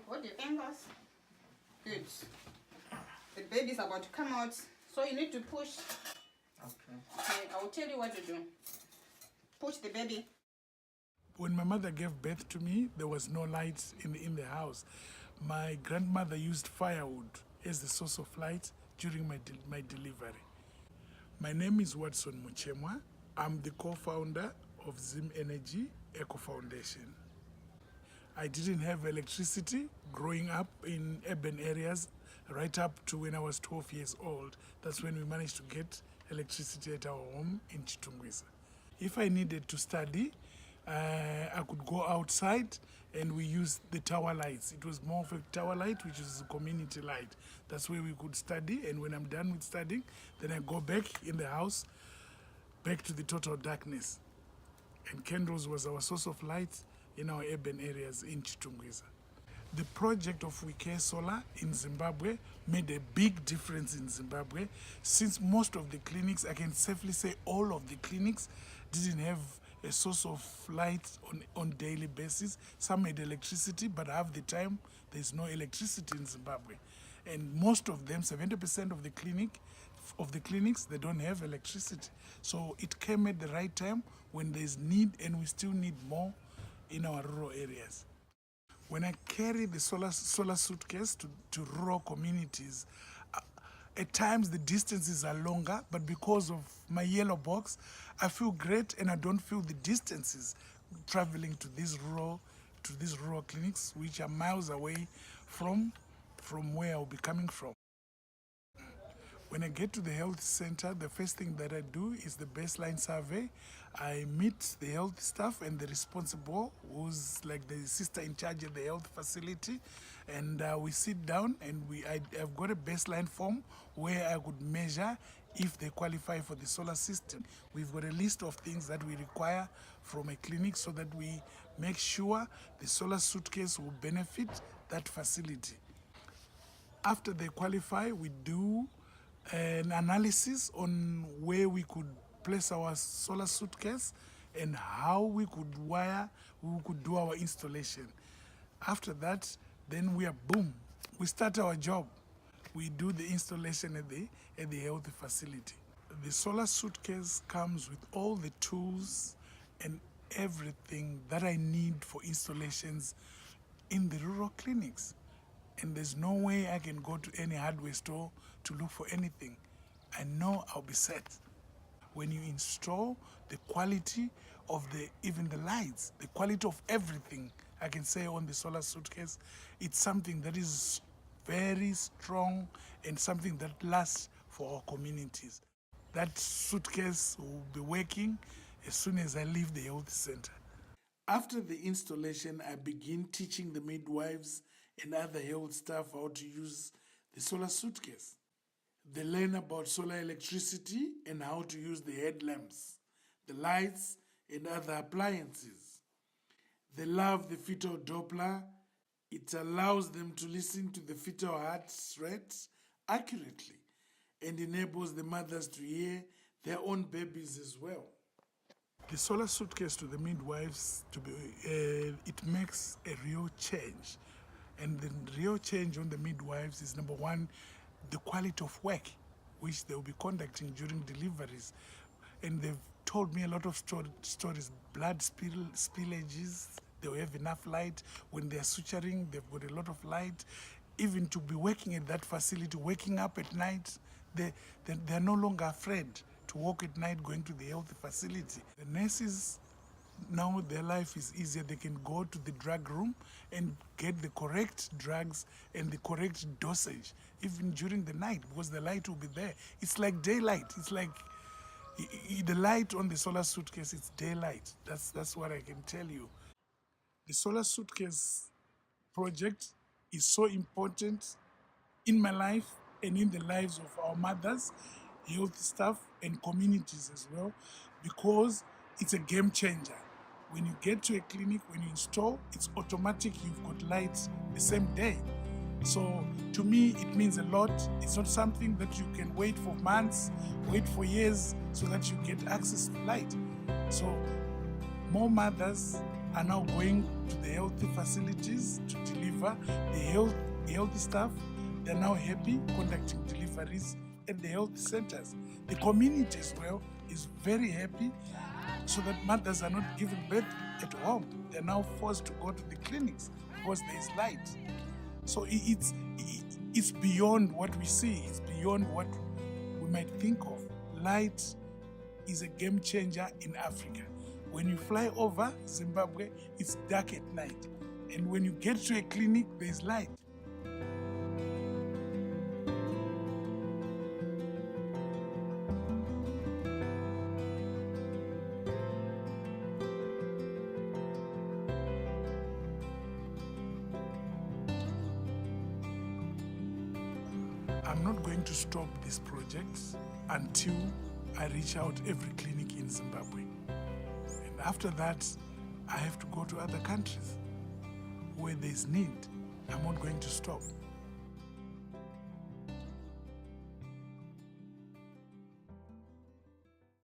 Hold your ankles. Good. The baby's about to come out, so you need to push. Okay. Okay, I will tell you what to do. Push the baby. When my mother gave birth to me, there was no light in the house. My grandmother used firewood as the source of light during my delivery. My name is Wadson Muchemwa. I'm the co-founder of Zim Energy Eco Foundation. I didn't have electricity growing up in urban areas right up to when I was 12 years old. That's when we managed to get electricity at our home in Chitungwiza. If I needed to study, I could go outside and we used the tower lights. It was more of a tower light, which is a community light. That's where we could study, and when I'm done with studying, then I go back in the house, back to the total darkness. And candles was our source of light in our urban areas in Chitungwiza. The project of Wike Solar in Zimbabwe made a big difference in Zimbabwe, since most of the clinics, I can safely say all of the clinics, didn't have a source of light on daily basis. Some had electricity, but half the time there's no electricity in Zimbabwe. And most of them, 70% of the clinics, they don't have electricity. So it came at the right time when there's need, and we still need more in our rural areas. When I carry the solar suitcase to rural communities, at times the distances are longer, but because of my yellow box, I feel great and I don't feel the distances traveling to these rural clinics, which are miles away from where I'll be coming from. When I get to the health center, the first thing that I do is the baseline survey. I meet the health staff and the responsible, who's like the sister in charge of the health facility, and we sit down and I've got a baseline form where I could measure if they qualify for the solar system. We've got a list of things that we require from a clinic so that we make sure the solar suitcase will benefit that facility. After they qualify, we do an analysis on where we could place our solar suitcase and how we could do our installation. After that, then we start our job. We do the installation at the health facility. The solar suitcase comes with all the tools and everything that I need for installations in the rural clinics. And there's no way I can go to any hardware store to look for anything. I know I'll be set. When you install, the quality of even the lights, the quality of everything, I can say on the solar suitcase, it's something that is very strong and something that lasts for our communities. That suitcase will be working as soon as I leave the health center. After the installation, I begin teaching the midwives and other health staff how to use the solar suitcase. They learn about solar electricity and how to use the headlamps, the lights, and other appliances. They love the fetal Doppler. It allows them to listen to the fetal heart rate accurately and enables the mothers to hear their own babies as well. The solar suitcase to the midwives, it makes a real change. And the real change on the midwives is, number one, the quality of work which they will be conducting during deliveries. And they've told me a lot of stories, blood spillages, they'll have enough light. When they're suturing, they've got a lot of light. Even to be working at that facility, waking up at night, they're no longer afraid to walk at night going to the health facility. The nurses, now their life is easier. They can go to the drug room and get the correct drugs and the correct dosage, even during the night, because the light will be there. It's like daylight. It's like the light on the solar suitcase, it's daylight. That's what I can tell you. The solar suitcase project is so important in my life and in the lives of our mothers, health staff, and communities as well, because it's a game changer. When you get to a clinic, when you install, it's automatic, you've got lights the same day. So to me, it means a lot. It's not something that you can wait for months, wait for years so that you get access to light. So more mothers are now going to the healthy facilities to deliver deliver. The healthy staff, they're now happy conducting deliveries at the health centers. The community as well is very happy, so that mothers are not giving birth at home. They're now forced to go to the clinics because there is light. So it's beyond what we see. It's beyond what we might think of. Light is a game changer in Africa. When you fly over Zimbabwe, it's dark at night. And when you get to a clinic, there's light. I'm not going to stop this project until I reach out every clinic in Zimbabwe. And after that, I have to go to other countries where there's need. I'm not going to stop.